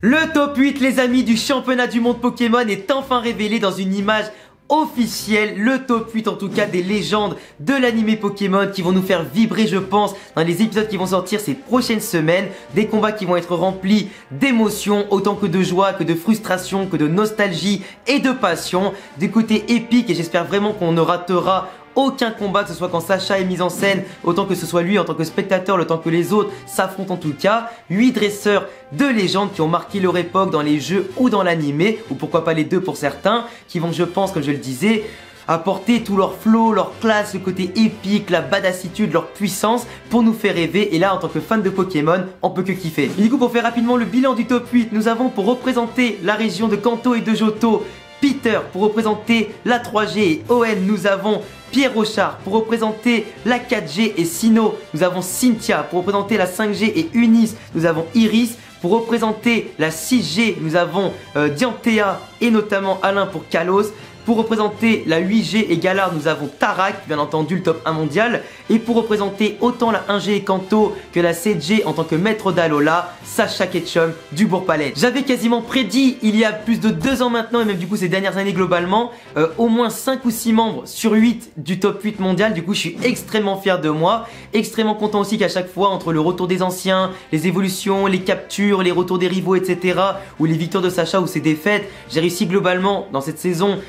Le top 8 les amis du championnat du monde Pokémon est enfin révélé dans une image officielle, le top 8 en tout cas des légendes de l'animé Pokémon qui vont nous faire vibrer je pense dans les épisodes qui vont sortir ces prochaines semaines, des combats qui vont être remplis d'émotions autant que de joie, que de frustration, que de nostalgie et de passion, du côté épique, et j'espère vraiment qu'on ne ratera aucun combat, que ce soit quand Sacha est mise en scène, autant que ce soit lui en tant que spectateur, le temps que les autres s'affrontent en tout cas. 8 dresseurs de légendes qui ont marqué leur époque dans les jeux ou dans l'animé, ou pourquoi pas les deux pour certains, qui vont je pense, comme je le disais, apporter tout leur flow, leur classe, le côté épique, la badassitude, leur puissance pour nous faire rêver. Et là en tant que fan de Pokémon, on peut que kiffer. Et du coup pour faire rapidement le bilan du top 8, nous avons pour représenter la région de Kanto et de Johto, Peter. Pour représenter la 3G et ON, nous avons Pierre Rochard. Pour représenter la 4G et Sinnoh, nous avons Cynthia. Pour représenter la 5G et Unis, nous avons Iris. Pour représenter la 6G, nous avons Dianthea et notamment Alain pour Kalos. Pour représenter la 8G et Galar, nous avons Tarak, bien entendu le top 1 mondial. Et pour représenter autant la 1G et Kanto que la 7G en tant que maître d'Alola, Sacha Ketchum du Bourg-Palais. J'avais quasiment prédit il y a plus de 2 ans maintenant, et même du coup ces dernières années globalement, au moins 5 ou 6 membres sur 8 du top 8 mondial. Du coup je suis extrêmement fier de moi, extrêmement content aussi qu'à chaque fois entre le retour des anciens, les évolutions, les captures, les retours des rivaux etc. ou les victoires de Sacha ou ses défaites, j'ai réussi globalement dans cette saison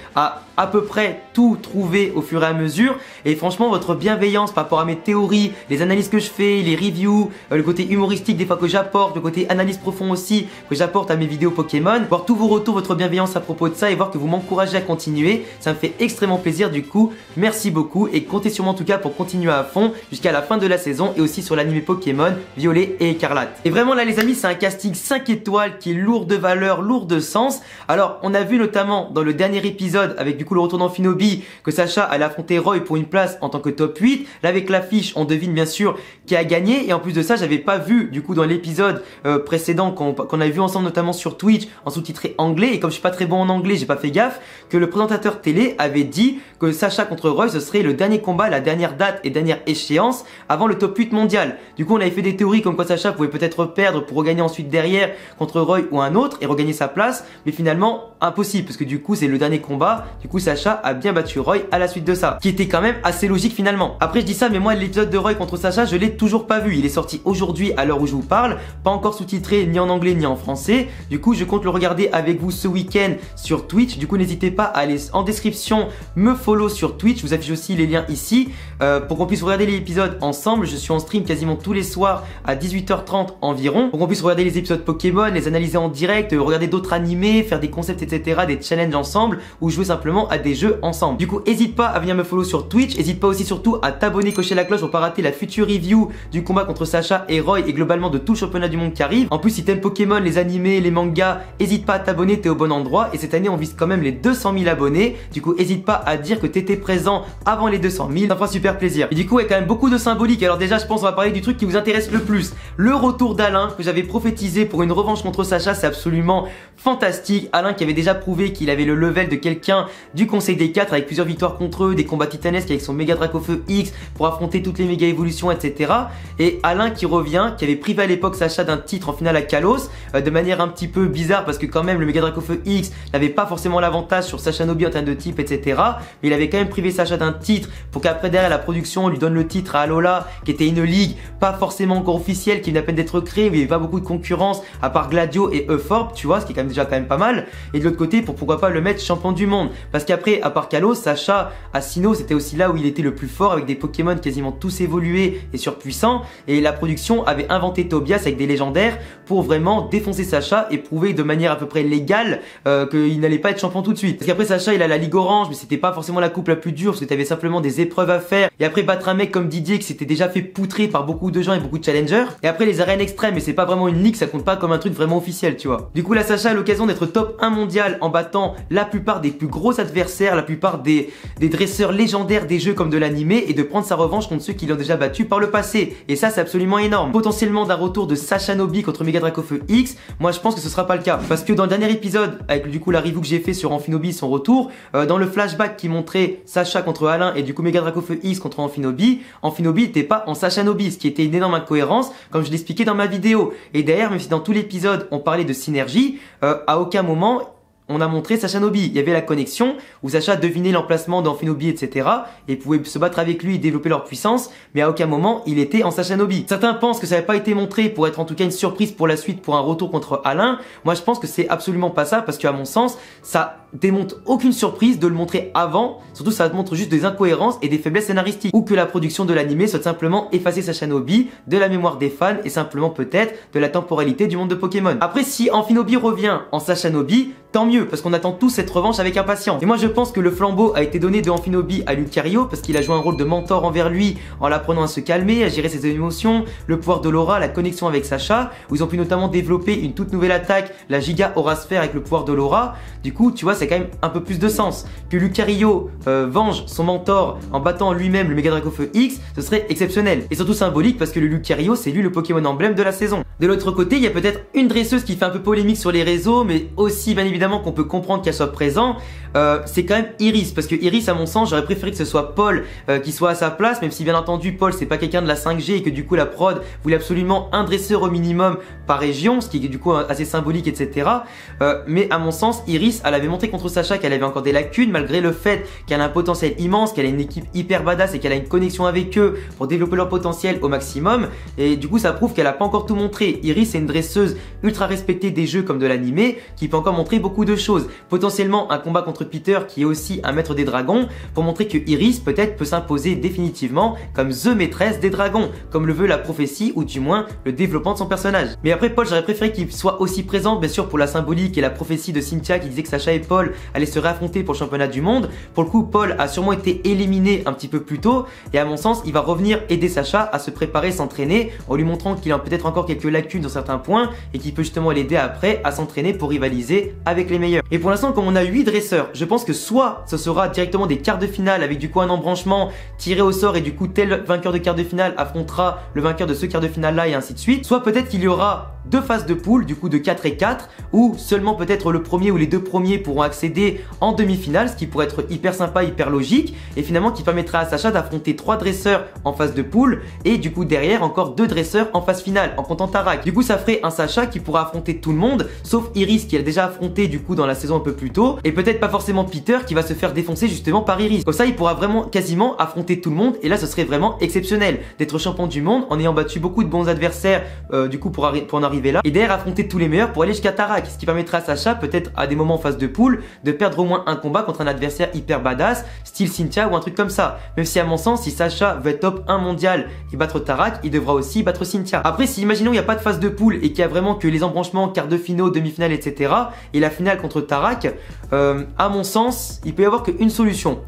à peu près tout trouver au fur et à mesure. Et franchement votre bienveillance par rapport à mes théories, les analyses que je fais, les reviews, le côté humoristique des fois que j'apporte, le côté analyse profond aussi que j'apporte à mes vidéos Pokémon, voir tous vos retours, votre bienveillance à propos de ça et voir que vous m'encouragez à continuer, ça me fait extrêmement plaisir. Du coup merci beaucoup et comptez sur moi en tout cas pour continuer à fond jusqu'à la fin de la saison et aussi sur l'animé Pokémon Violet et Écarlate. Et vraiment là les amis, c'est un casting 5 étoiles qui est lourd de valeur, lourd de sens. Alors on a vu notamment dans le dernier épisode avec du coup le retour d'Amphinobi que Sacha allait affronter Roy pour une place en tant que top 8. Là avec l'affiche on devine bien sûr qui a gagné, et en plus de ça j'avais pas vu du coup dans l'épisode précédent qu'on a vu ensemble notamment sur Twitch en sous-titré anglais, et comme je suis pas très bon en anglais j'ai pas fait gaffe que le présentateur télé avait dit que Sacha contre Roy ce serait le dernier combat, la dernière date et dernière échéance avant le top 8 mondial. Du coup on avait fait des théories comme quoi Sacha pouvait peut-être perdre pour regagner ensuite derrière contre Roy ou un autre et regagner sa place, mais finalement impossible parce que du coup c'est le dernier combat. Du coup Sacha a bien battu Roy à la suite de ça, qui était quand même assez logique finalement. Après je dis ça mais moi l'épisode de Roy contre Sacha je l'ai toujours pas vu, il est sorti aujourd'hui à l'heure où je vous parle, pas encore sous-titré ni en anglais ni en français. Du coup je compte le regarder avec vous ce week-end sur Twitch. Du coup n'hésitez pas à aller en description me follow sur Twitch, je vous affiche aussi les liens ici pour qu'on puisse regarder les épisodes ensemble. Je suis en stream quasiment tous les soirs à 18h30 environ pour qu'on puisse regarder les épisodes Pokémon, les analyser en direct, regarder d'autres animés, faire des concepts etc, des challenges ensemble ou jouer simplement à des jeux ensemble. Du coup n'hésite pas à venir me follow sur Twitch, n'hésite pas aussi surtout à t'abonner, cocher la cloche pour pas rater la future review du combat contre Sacha et Roy et globalement de tout le championnat du monde qui arrive. En plus si t'aimes Pokémon, les animés, les mangas, n'hésite pas à t'abonner, t'es au bon endroit, et cette année on vise quand même les 200 000 abonnés. Du coup n'hésite pas à dire que t'étais présent avant les 200 000, ça fera super plaisir. Et du coup il y a quand même beaucoup de symbolique. Alors déjà je pense on va parler du truc qui vous intéresse le plus, le retour d'Alain que j'avais prophétisé pour une revanche contre Sacha. C'est absolument fantastique. Alain qui avait déjà prouvé qu'il avait le level de quelqu'un du conseil des 4 avec plusieurs victoires contre eux, des combats titanesques avec son méga Dracofeu X pour affronter toutes les méga évolutions etc. Et Alain qui revient, qui avait privé à l'époque Sacha d'un titre en finale à Kalos de manière un petit peu bizarre parce que quand même le méga Dracofeu X n'avait pas forcément l'avantage sur Sacha Nobi en termes de type etc. Mais il avait quand même privé Sacha d'un titre pour qu'après derrière la production lui donne le titre à Alola qui était une ligue pas forcément encore officielle, qui vient à peine d'être créée, où il n'y avait pas beaucoup de concurrence à part Gladio et Euphorbe, tu vois, ce qui est quand même pas mal. Et de l'autre côté pourquoi pas le mettre champion du monde, parce qu'après à part Kalos, Sacha à Sinnoh c'était aussi là où il était le plus fort avec des Pokémon quasiment tous évolués et surpuissants, et la production avait inventé Tobias avec des légendaires pour vraiment défoncer Sacha et prouver de manière à peu près légale qu'il n'allait pas être champion tout de suite. Parce qu'après Sacha il a la Ligue Orange, mais c'était pas forcément la coupe la plus dure parce que t'avais simplement des épreuves à faire, et après battre un mec comme Didier qui s'était déjà fait poutrer par beaucoup de gens et beaucoup de challengers, et après les arènes extrêmes, mais c'est pas vraiment une ligue, ça compte pas comme un truc vraiment officiel tu vois. Du coup là Sacha a l'occasion d'être top 1 mondial mondial en battant la plupart des plus gros adversaires, la plupart des dresseurs légendaires des jeux comme de l'animé et de prendre sa revanche contre ceux qui l'ont déjà battu par le passé. Et ça, c'est absolument énorme. Potentiellement d'un retour de Sashanobi contre Mega Dracofeu X, moi je pense que ce sera pas le cas. Parce que dans le dernier épisode, avec du coup la review que j'ai fait sur Amphinobi, son retour, dans le flashback qui montrait Sacha contre Alain et du coup Mega Dracofeu X contre Amphinobi, Amphinobi n'était pas en Sashanobi, ce qui était une énorme incohérence, comme je l'expliquais dans ma vidéo. Et d'ailleurs, même si dans tout l'épisode on parlait de synergie, à aucun moment on a montré Sashanobi. Il y avait la connexion où Sacha devinait l'emplacement d'Amphinobi, etc. et pouvait se battre avec lui et développer leur puissance, mais à aucun moment il était en Sashanobi. Certains pensent que ça n'avait pas été montré pour être en tout cas une surprise pour la suite, pour un retour contre Alain. Moi je pense que c'est absolument pas ça, parce qu'à mon sens, ça démontre aucune surprise de le montrer avant. Surtout ça montre juste des incohérences et des faiblesses scénaristiques, ou que la production de l'animé soit simplement effacer Sashanobi de la mémoire des fans et simplement peut-être de la temporalité du monde de Pokémon. Après, si Amphinobi revient en Sashanobi, tant mieux, parce qu'on attend tous cette revanche avec impatience. Et moi je pense que le flambeau a été donné de Amphinobi à Lucario, parce qu'il a joué un rôle de mentor envers lui en l'apprenant à se calmer, à gérer ses émotions, le pouvoir de l'aura, la connexion avec Sacha, où ils ont pu notamment développer une toute nouvelle attaque, la Giga Aura Sphère avec le pouvoir de l'aura. Du coup, tu vois, c'est quand même un peu plus de sens. Que Lucario venge son mentor en battant lui-même le Mega Dracofeu X, ce serait exceptionnel. Et surtout symbolique, parce que le Lucario, c'est lui le Pokémon emblème de la saison. De l'autre côté, il y a peut-être une dresseuse qui fait un peu polémique sur les réseaux, mais aussi bien évidemment qu'on peut comprendre qu'elle soit présente, c'est quand même Iris, parce que Iris, à mon sens, j'aurais préféré que ce soit Paul qui soit à sa place, même si bien entendu Paul c'est pas quelqu'un de la 5G et que du coup la prod voulait absolument un dresseur au minimum par région, ce qui est du coup assez symbolique, etc. Mais à mon sens, Iris, elle avait montré contre Sacha qu'elle avait encore des lacunes, malgré le fait qu'elle a un potentiel immense, qu'elle a une équipe hyper badass et qu'elle a une connexion avec eux pour développer leur potentiel au maximum. Et du coup ça prouve qu'elle a pas encore tout montré. Iris est une dresseuse ultra respectée des jeux comme de l'animé, qui peut encore montrer beaucoup de choses. Potentiellement un combat contre Peter qui est aussi un maître des dragons, pour montrer que Iris peut-être peut s'imposer définitivement comme The maîtresse des dragons, comme le veut la prophétie ou du moins le développement de son personnage. Mais après Paul, j'aurais préféré qu'il soit aussi présent, bien sûr pour la symbolique et la prophétie de Cynthia qui disait que Sacha et Paul allaient se réaffronter pour le championnat du monde. Pour le coup, Paul a sûrement été éliminé un petit peu plus tôt et à mon sens, il va revenir aider Sacha à se préparer, s'entraîner en lui montrant qu'il a peut-être encore quelques lacunes dans certains points et qu'il peut justement l'aider après à s'entraîner pour rivaliser avec les meilleurs. Et pour l'instant, comme on a 8 dresseurs, je pense que soit ce sera directement des quarts de finale avec du coup un embranchement tiré au sort et du coup tel vainqueur de quart de finale affrontera le vainqueur de ce quart de finale là et ainsi de suite. Soit peut-être qu'il y aura deux phases de poule, du coup de 4 et 4, ou seulement peut-être le premier ou les deux premiers pourront accéder en demi-finale, ce qui pourrait être hyper sympa, hyper logique, et finalement qui permettra à Sacha d'affronter 3 dresseurs en phase de poule, et du coup derrière encore 2 dresseurs en phase finale, en comptant Tarak. Du coup ça ferait un Sacha qui pourra affronter tout le monde, sauf Iris qui a déjà affronté du coup dans la saison un peu plus tôt, et peut-être pas forcément Peter qui va se faire défoncer justement par Iris. Comme ça il pourra vraiment quasiment affronter tout le monde, et là ce serait vraiment exceptionnel d'être champion du monde en ayant battu beaucoup de bons adversaires du coup pour en arriver là, et derrière affronter tous les meilleurs pour aller jusqu'à Tarak, ce qui permettra à Sacha peut-être à des moments en phase de poule de perdre au moins un combat contre un adversaire hyper badass style Cynthia ou un truc comme ça. Même si à mon sens, si Sacha veut être top 1 mondial et battre Tarak, il devra aussi battre Cynthia. Après, si imaginons il n'y a pas de phase de poule et qu'il y a vraiment que les embranchements, quarts de finaux, demi-finale, etc. et la finale contre Tarak, à mon sens, il peut y avoir qu'une solution.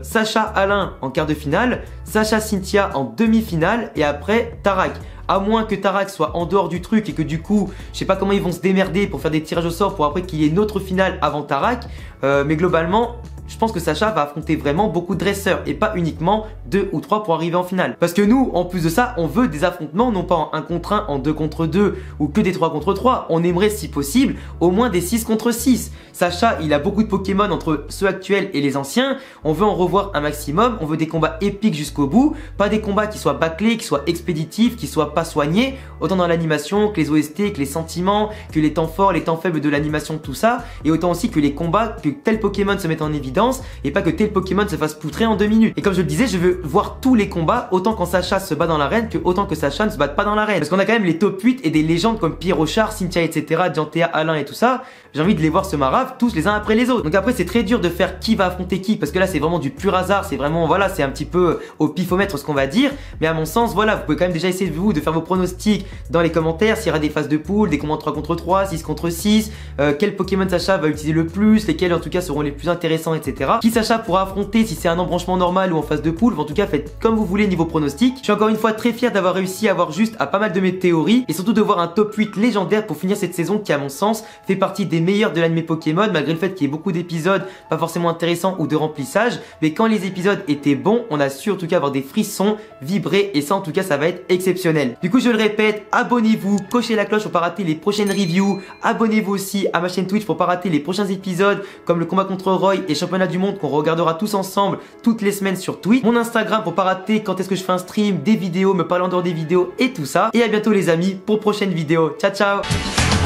Sacha Alain en quart de finale, Sacha Cynthia en demi-finale et après Tarak. À moins que Tarak soit en dehors du truc et que du coup, je sais pas comment ils vont se démerder pour faire des tirages au sort pour après qu'il y ait une autre finale avant Tarak. Mais globalement, je pense que Sacha va affronter vraiment beaucoup de dresseurs et pas uniquement 2 ou 3 pour arriver en finale. Parce que nous, en plus de ça, on veut des affrontements, non pas en 1 contre 1, en 2 contre 2 ou que des 3 contre 3. On aimerait, si possible, au moins des 6 contre 6. Sacha, il a beaucoup de Pokémon entre ceux actuels et les anciens. On veut en revoir un maximum. On veut des combats épiques jusqu'au bout. Pas des combats qui soient bâclés, qui soient expéditifs, qui soient pas soignés. Autant dans l'animation que les OST, que les sentiments, que les temps forts, les temps faibles de l'animation, tout ça. Et autant aussi que les combats, que tel Pokémon se mette en évidence et pas que tel Pokémon se fasse poutrer en 2 minutes. Et comme je le disais, je veux voir tous les combats, autant quand Sacha se bat dans l'arène que autant que Sacha ne se batte pas dans l'arène. Parce qu'on a quand même les top 8 et des légendes comme Pierre Rochard, Cynthia, etc., Dianthea, Alain et tout ça. J'ai envie de les voir se marave tous les uns après les autres. Donc après c'est très dur de faire qui va affronter qui, parce que là c'est vraiment du pur hasard, c'est vraiment voilà, c'est un petit peu au pifomètre ce qu'on va dire. Mais à mon sens voilà, vous pouvez quand même déjà essayer de faire vos pronostics dans les commentaires, s'il y aura des phases de poule, des combats 3 contre 3, 6 contre 6, quel Pokémon Sacha va utiliser le plus, lesquels en tout cas seront les plus intéressants, etc. etc. Qui Sacha pourra affronter, si c'est un embranchement normal ou en phase de poule. En tout cas, faites comme vous voulez niveau pronostic. Je suis encore une fois très fier d'avoir réussi à avoir juste à pas mal de mes théories et surtout de voir un top 8 légendaire pour finir cette saison qui, à mon sens, fait partie des meilleurs de l'anime Pokémon, malgré le fait qu'il y ait beaucoup d'épisodes pas forcément intéressants ou de remplissage. Mais quand les épisodes étaient bons, on a su en tout cas avoir des frissons, vibrer, et ça en tout cas ça va être exceptionnel. Du coup, je le répète, abonnez-vous, cochez la cloche pour pas rater les prochaines reviews, abonnez-vous aussi à ma chaîne Twitch pour pas rater les prochains épisodes comme le combat contre Roy et championnat du monde qu'on regardera tous ensemble toutes les semaines sur Twitch, mon Instagram pour pas rater quand est-ce que je fais un stream, des vidéos, me parler en dehors des vidéos et tout ça. Et à bientôt les amis pour prochaine vidéo. Ciao ciao.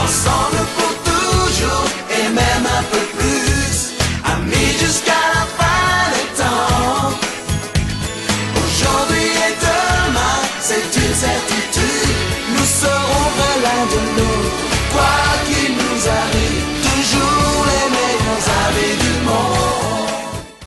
Ensemble.